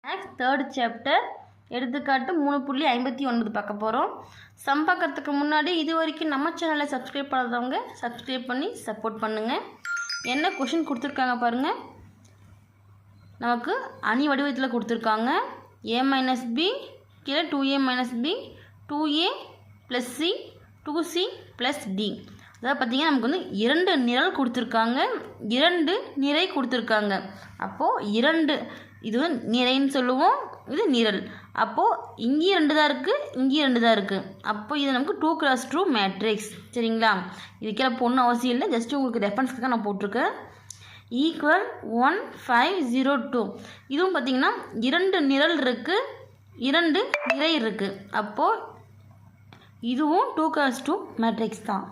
Maths third chapter எடுத்துக்காட்டு 3.59 பார்க்க போகிறோம். சம் பார்க்கறதுக்கு முன்னாடி இது வரைக்கும் நம்ம சேனலை சப்ஸ்கிரைப் பண்ணாதவங்க சப்ஸ்கிரைப் பண்ணி சப்போர்ட் பண்ணுங்கள். என்ன கொஷின் கொடுத்துருக்காங்க பாருங்கள். நமக்கு அணி வடிவத்தில் கொடுத்துருக்காங்க. a மைனஸ் பி கீழே 2a minus b 2a plus c 2c plus d. அதாவது பார்த்திங்கன்னா நமக்கு வந்து 2 நிரல் கொடுத்துருக்காங்க, 2 நிறை கொடுத்துருக்காங்க. அப்போது 2 இது நிறைன்னு சொல்லுவோம், இது நிரல். அப்போது இங்கே 2 தான் இருக்குது, இங்கே 2 தான் இருக்குது. அப்போது இது நமக்கு 2x2 மேட்ரிக்ஸ். சரிங்களா? இதுக்கெல்லாம் பொண்ணு அவசியம் இல்லை, ஜஸ்ட்டு உங்களுக்கு ரெஃபரன்ஸ்க்காக நான் போட்டிருக்கேன். ஈக்குவல் 1 5 0 2. இதுவும் பார்த்திங்கன்னா 2 நிரல் இருக்குது, 2 நிறை இருக்குது. அப்போது இதுவும் 2x2 மேட்ரிக்ஸ் தான்.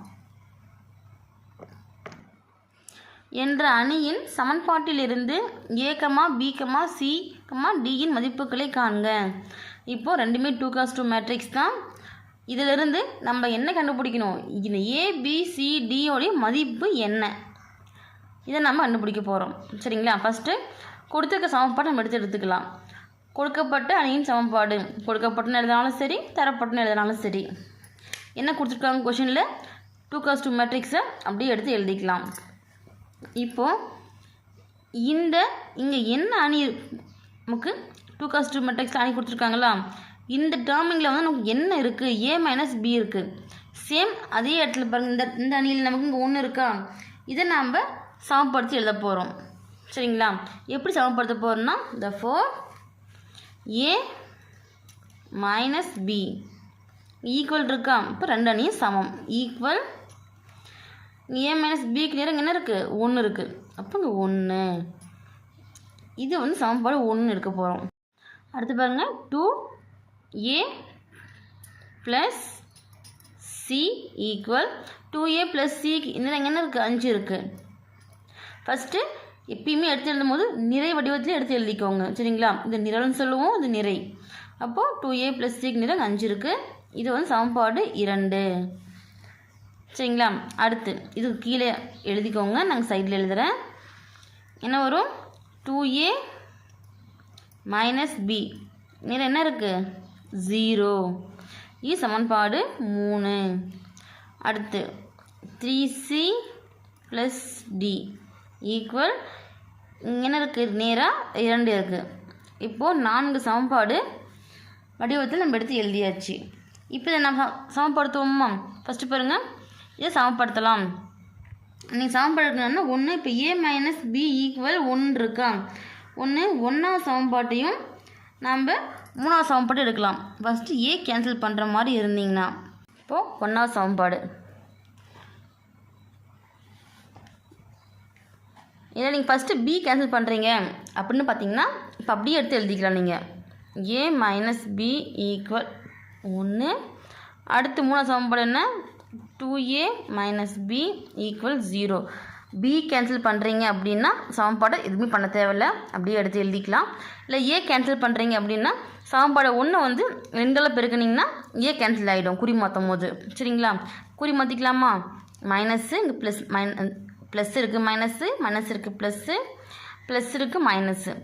என்ற அணியின் சமன்பாட்டிலிருந்து a, b, c, dயின் மதிப்புகளை காண்க. இப்போது ரெண்டுமே 2x2 மேட்ரிக்ஸ் தான். இதிலிருந்து நம்ம என்ன கண்டுபிடிக்கணும்? இது a, b, c, d உடைய மதிப்பு என்ன, இதை நம்ம கண்டுபிடிக்க போகிறோம். சரிங்களா? ஃபஸ்ட்டு கொடுத்துருக்க சமன்பாடு நம்ம எடுத்துக்கலாம். கொடுக்கப்பட்ட அணியின் சமன்பாடு கொடுக்கப்பட்டுன்னு எழுதினாலும் சரி, தரப்பட்டுன்னு எழுதினாலும் சரி. என்ன கொடுத்துருக்காங்க கொஷினில்? 2x2 மேட்ரிக்ஸை அப்படியே எடுத்து எழுதிக்கலாம். இப்போது இங்கே என்ன அணி நமக்கு 2x2 மேட்ரிக்ஸில் அணி கொடுத்துருக்காங்களா, இந்த டேர்மிங்கில் வந்து நமக்கு என்ன இருக்குது? a மைனஸ் பி இருக்குது. சேம் அதே இடத்துல பாருங்கள், இந்த அணியில் நமக்கு இங்கே 1 இருக்கா, இதை நாம் சமப்படுத்தி எழுத போகிறோம். சரிங்களா? எப்படி சமப்படுத்த போகிறோம்னா, therefore a minus b equal இருக்கா. இப்போ 2 அணியும் சமம். ஈக்குவல் a மைனஸ் பிக்கு நேரம் என்ன இருக்குது? 1 இருக்குது. அப்போ இங்கே 1, இது வந்து சமன்பாடு 1 எடுக்க போகிறோம். அடுத்து பாருங்கள், 2a plus C equal 2a plus சிக்கு நேரம் என்ன இருக்குது? 5 இருக்குது. ஃபஸ்ட்டு எப்பயுமே எடுத்து எழுதும் போது நிறை வடிவத்தில் எடுத்து எழுதிக்கோங்க. சரிங்களா? இது நிரல்னு சொல்லுவோம், இது நிறை. அப்போது 2a ப்ளஸ் சிக்கு நேரம் 5 இருக்குது. இது வந்து சமன்பாடு 2. சரிங்களா? அடுத்து இது கீழே எழுதிக்கோங்க, நாங்கள் சைடில் எழுதுகிறேன். என்ன வரும்? 2a மைனஸ் பி நேரம் என்ன இருக்குது? 0. இது சமன்பாடு 3. அடுத்து 3c ப்ளஸ் டி ஈக்குவல் இங்கே என்ன இருக்குது? நேராக 2 இருக்குது. இப்போது 4 சமன்பாடு வடிவத்தில் நம்ம எடுத்து எழுதியாச்சு. இப்போ இதை நம்ம சமப்படுத்துவோமா? ஃபஸ்ட்டு பாருங்கள், இதை சமப்படுத்தலாம். நீங்கள் சமப்படுத்தணும்னா 1 இப்போ a மைனஸ் பி ஈக்குவல் 1 இருக்கா. 1வது சமன்பாட்டையும் நம்ம 3வது சமன்பாட்டை எடுக்கலாம். ஃபஸ்ட்டு a கேன்சல் பண்ணுற மாதிரி இருந்தீங்கன்னா, இப்போது 1வது சமன்பாடு இதில் நீங்கள் ஃபஸ்ட்டு b கேன்சல் பண்ணுறீங்க அப்படின்னு பார்த்தீங்கன்னா, இப்போ அப்படியே எடுத்து எழுதிக்கலாம். நீங்கள் a மைனஸ் பி ஈக்குவல் 1. அடுத்து 3வது சமன்பாடு என்ன? 2a minus b equal 0. b cancel பண்ணுறீங்க அப்படின்னா சமன்பாடு எதுவுமே பண்ண தேவையில்லை, அப்படியே எடுத்து எழுதிக்கலாம். இல்லை a கேன்சல் பண்ணுறீங்க அப்படின்னா சமன்பாடு 1 வந்து 2ஆல் பெருக்குனிங்கன்னா a கேன்சல் ஆகிடும் குறி மாற்றும் போது. சரிங்களா? குறி மாற்றிக்கலாமா? மைனஸ்ஸு இங்கே ப்ளஸ் இருக்குது, மைனஸ் இருக்குது, ப்ளஸ் இருக்குது, மைனஸ்ஸு.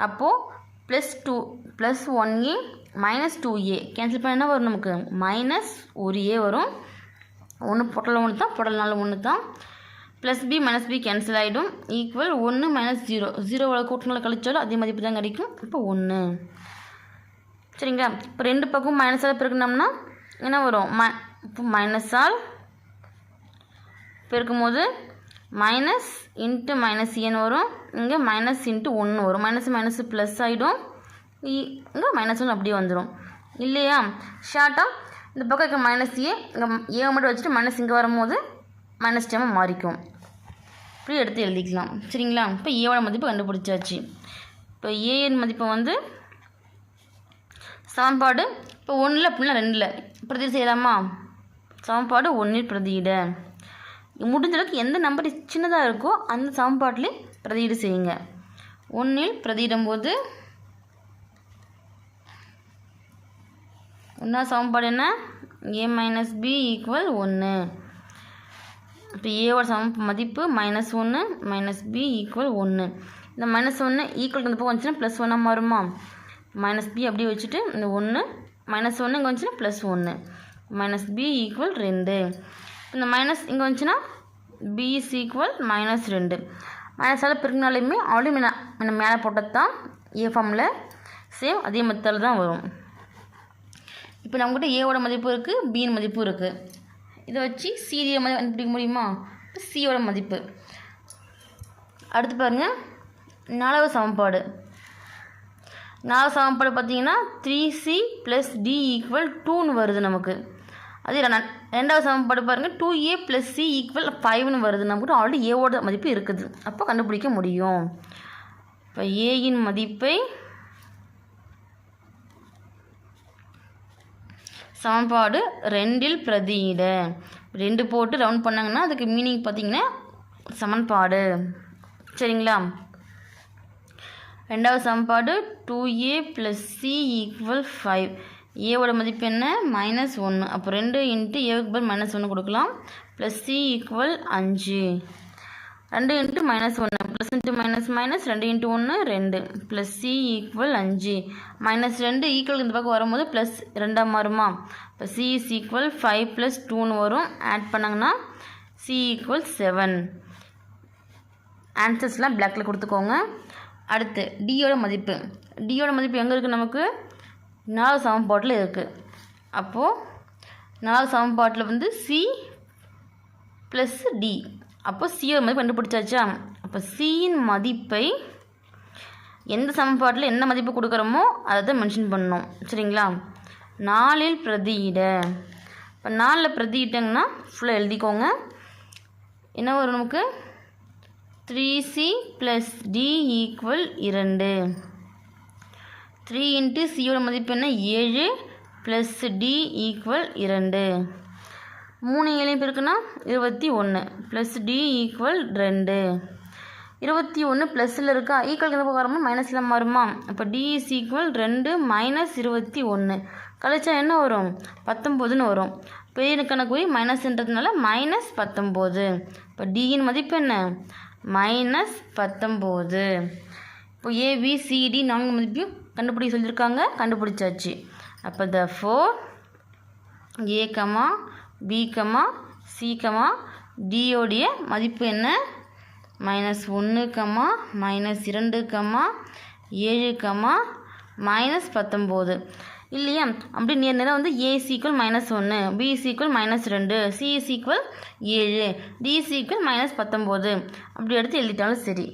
அப்போது +2 +1a மைனஸ் 2a கேன்சல் பண்ண என்ன வரும்? நமக்கு மைனஸ் 1a வரும். 1 பொட்டல் 1 தான், பொட்டல் 4 1 தான். Plus b minus b cancel ஆகிடும். ஈக்குவல் 1 மைனஸ் 0 0 கூட்டங்களை கழிச்சாலும் அதே மதிப்பு தான் கிடைக்கும். இப்போ 1. சரிங்களா? இப்போ 2 பக்கம் மைனஸால் பெருக்கணும்னா என்ன வரும்? இப்போ மைனஸால் பெருக்கும் போது மைனஸ் இன்ட்டு மைனஸ் ஏன்னு வரும். இங்கே மைனஸ் இன்ட்டு 1 வரும். மைனஸ் ப்ளஸ் ஆகிடும். இங்கே -1 அப்படியே வந்துடும் இல்லையா? ஷார்ட்டாக இந்த பக்கம் இருக்க மைனஸ் ஏ இங்கே ஏ மட்டும் வச்சுட்டு மைனஸ் இங்கே வரும்போது மைனஸ் டேமாக மாறிக்கும். இப்படி எடுத்து எழுதிக்கலாம். சரிங்களா? இப்போ ஏவோட மதிப்பு கண்டுபிடிச்சாச்சு. இப்போ ஏன் மதிப்பை வந்து சமன்பாடு இப்போ 1 அப்படின்னா 2 பிரதியீடு செய்யலாமா? சமன்பாடு 1 பிரதியீட முடிஞ்ச அளவுக்கு எந்த நம்பர் சின்னதாக இருக்கோ அந்த சமன்பாட்டிலே பிரதியீடு செய்யுங்க. 1 பிரதியிடும் போது 1வது சமன்பாடு என்ன? a minus b equal 1. இப்போ ஏவோட மதிப்பு -1 மைனஸ் பி ஈக்குவல் 1. இந்த -1 ஈக்குவல் இந்த பக்கம் வந்துச்சுன்னா +1 மாறுமா? மைனஸ் பி அப்படியே வச்சுட்டு இந்த 1 மைனஸ் 1 இங்கே வந்துச்சுன்னா ப்ளஸ் 1 மைனஸ் பி ஈக்குவல் 2. இந்த மைனஸ் இங்கே வந்துச்சுன்னா பி இஸ் ஈக்குவல் மைனஸ் 2. மைனஸால் பிறகுனாலுமே ஆல்ரெடி நம்ம மேலே போட்டது தான் ஏ ஃபார்மில் சேம் அதே மெத்தடில் தான் வரும். இப்போ நம்மக்கிட்ட ஏவோட மதிப்பு இருக்குது, பியின் மதிப்பு இருக்குது. இதை வச்சு சிடியை மதிப்பு கண்டுபிடிக்க முடியுமா? சியோட மதிப்பு. அடுத்து பாருங்கள், 4வது சமன்பாடு. 4வது சமன்பாடு பார்த்தீங்கன்னா 3c + d = 2ன்னு வருது நமக்கு. அதே 2வது சமன்பாடு பாருங்கள், 2a + c = 5ன்னு வருது. நம்மக்கிட்ட ஆல்ரெடி ஏவோட மதிப்பு இருக்குது, அப்போ கண்டுபிடிக்க முடியும். இப்போ ஏயின் மதிப்பை சமன்பாடு 2ல் பிரதியிட. 2 போட்டு ரவுண்ட் பண்ணாங்கன்னா அதுக்கு மீனிங் பார்த்தீங்கன்னா சமன்பாடு. சரிங்களா? 2வது சமன்பாடு 2a + c = 5. ஏவோட மதிப்பு என்ன? -1. அப்போ 2 × ஏவுக்கு பதில் -1 கொடுக்கலாம். Plus c = 5. 2 × -1 plus × -, 2 × 1 2 plus c = 5. -2 equal இந்த பக்கம் வரும்போது ப்ளஸ் 2 மாறுமா? இப்போ c = 5 + 2ன்னு வரும். ஆட் பண்ணாங்கன்னா c = 7. ஆன்சர்ஸ்லாம் பிளாக்கில் கொடுத்துக்கோங்க. அடுத்து டியோட மதிப்பு. டியோட மதிப்பு எங்கே இருக்குது? நமக்கு 4வது சமன்பாட்டில் இருக்குது. அப்போது 4வது சமன்பாட்டில் வந்து c + d. அப்போ சியோட மதிப்பு கண்டுபிடிச்சாச்சா? அப்போ சியின் மதிப்பை எந்த சமன்பாட்டில் என்ன மதிப்பு கொடுக்குறோமோ அதை தான் மென்ஷன் பண்ணணும். சரிங்களா? 4ல் பிரதியிட. இப்போ 4ல் பிரதியிட்டங்கன்னா ஃபுல்லாக எழுதிக்கோங்க. என்ன வரும் நமக்கு? 3c + d = 2. 3 × சியோட மதிப்பு என்ன? 7 + d = 2. 3 7 இருக்குன்னா 21 ப்ளஸ் d = 2. 21 ப்ளஸில் இருக்கா? ஈக்குவல் எந்த பக்கம் வருமா? மைனஸில் மாறுமா? அப்போ d = 2 - 21 கழிச்சா என்ன வரும்? 19ன்னு வரும். பெரிய கணக்கு மைனஸ்ன்றதுனால -19. இப்போ டியின் மதிப்பு என்ன? -19. இப்போ ABCD 4 மதிப்பையும் கண்டுபிடிக்க சொல்லியிருக்காங்க, கண்டுபிடிச்சாச்சு. அப்போ therefore A, B, C, D உடைய மதிப்பு என்ன? -1, -2, 7, -19 இல்லையா? அப்படி நேரம் வந்து A = -1, B = -2, C = 7, D = -19 அப்படி எடுத்து எழுதிட்டாலும் சரி.